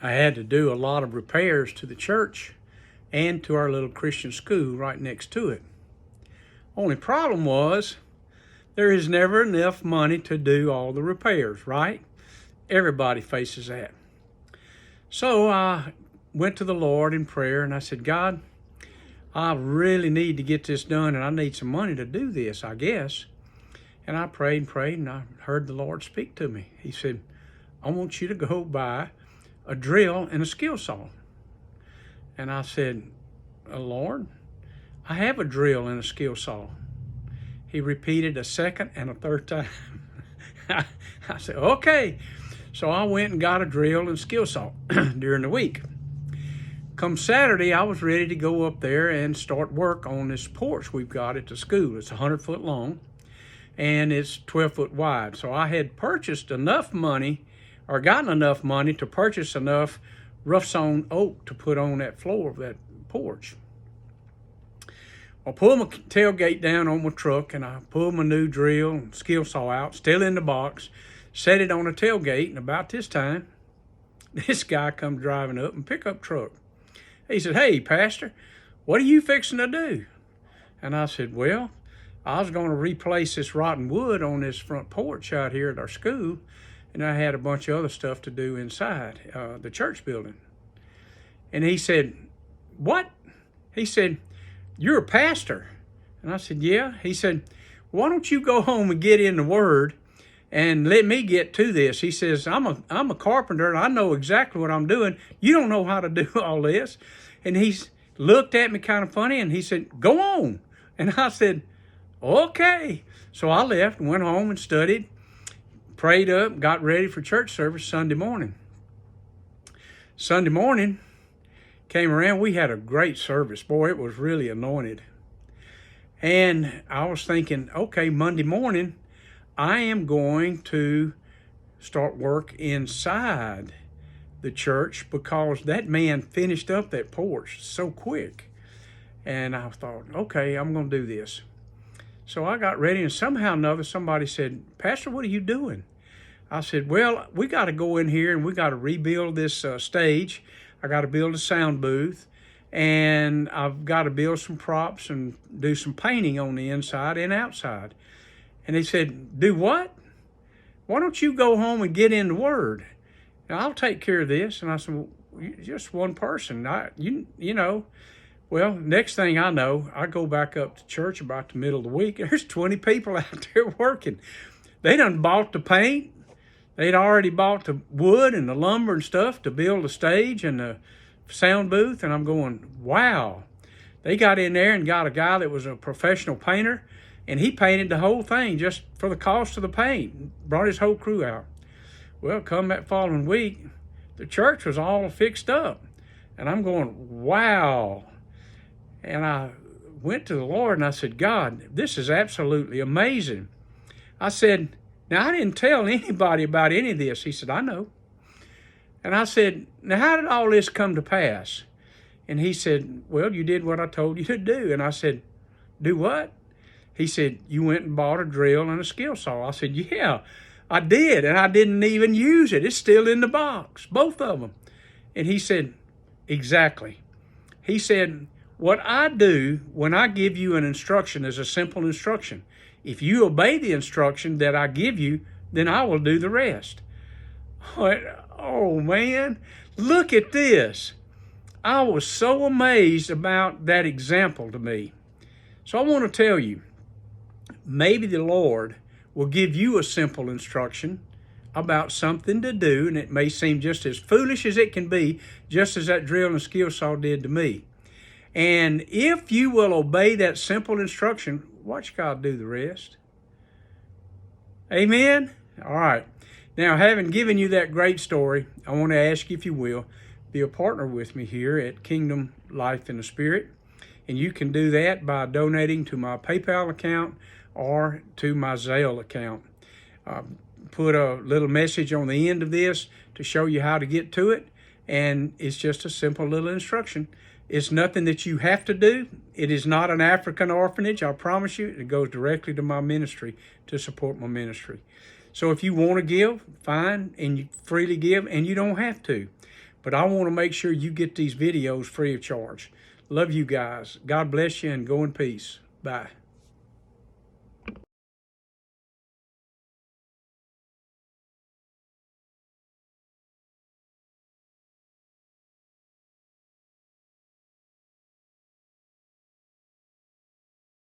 I had to do a lot of repairs to the church and to our little Christian school right next to it. Only problem was there is never enough money to do all the repairs, right? Everybody faces that. So I went to the Lord in prayer and I said, God, I really need to get this done and I need some money to do this, I guess. And I prayed and prayed and I heard the Lord speak to me. He said, I want you to go buy a drill and a skill saw. And I said, Lord, I have a drill and a skill saw. He repeated a second and a third time. I said, okay. So I went and got a drill and skill saw during the week. Come Saturday, I was ready to go up there and start work on this porch we've got at the school. It's 100 foot long and it's 12 foot wide. So I had purchased enough money or gotten enough money to purchase enough rough sawn oak to put on that floor of that porch. I pulled my tailgate down on my truck and I pulled my new drill and skill saw out, still in the box, set it on a tailgate, and about this time, this guy come driving up in a pickup truck. He said, hey, Pastor, what are you fixing to do? And I said, well, I was going to replace this rotten wood on this front porch out here at our school, and I had a bunch of other stuff to do inside the church building. And he said, what? He said, you're a pastor. And I said, yeah. He said, why don't you go home and get in the Word and let me get to this? He says, I'm a carpenter and I know exactly what I'm doing. You don't know how to do all this. And he looked at me kind of funny and he said, go on. And I said, okay. So I left and went home and studied, prayed up, got ready for church service Sunday morning. Sunday morning came around, we had a great service. Boy, it was really anointed. And I was thinking, okay, Monday morning, I am going to start work inside the church because that man finished up that porch so quick. And I thought, okay, I'm going to do this. So I got ready and somehow or another somebody said, Pastor, what are you doing? I said, well, we got to go in here and we got to rebuild this stage. I got to build a sound booth and I've got to build some props and do some painting on the inside and outside. And he said, do what? Why don't you go home and get in the Word? And I'll take care of this. And I said, well, just one person. You know. Well, next thing I know, I go back up to church about the middle of the week. There's 20 people out there working. They done bought the paint. They'd already bought the wood and the lumber and stuff to build the stage and the sound booth. And I'm going, wow. They got in there and got a guy that was a professional painter. And he painted the whole thing just for the cost of the paint. Brought his whole crew out. Well, come that following week, the church was all fixed up. And I'm going, wow. And I went to the Lord and I said, God, this is absolutely amazing. I said, now I didn't tell anybody about any of this. He said, I know. And I said, now how did all this come to pass? And he said, well, you did what I told you to do. And I said, do what? He said, you went and bought a drill and a skill saw. I said, yeah, I did. And I didn't even use it. It's still in the box, both of them. And he said, exactly. He said, what I do when I give you an instruction is a simple instruction. If you obey the instruction that I give you, then I will do the rest. Oh man, look at this. I was so amazed about that example to me. So I want to tell you, maybe the Lord will give you a simple instruction about something to do, and it may seem just as foolish as it can be, just as that drill and skill saw did to me. And if you will obey that simple instruction, watch God do the rest. Amen? All right. Now, having given you that great story, I want to ask you, if you will, be a partner with me here at Kingdom Life in the Spirit. And you can do that by donating to my PayPal account or to my Zelle account. Put a little message on the end of this to show you how to get to it. And it's just a simple little instruction. It's nothing that you have to do. It is not an African orphanage, I promise you. It goes directly to my ministry to support my ministry. So if you want to give, fine, and you freely give, and you don't have to. But I want to make sure you get these videos free of charge. Love you guys. God bless you and go in peace. Bye.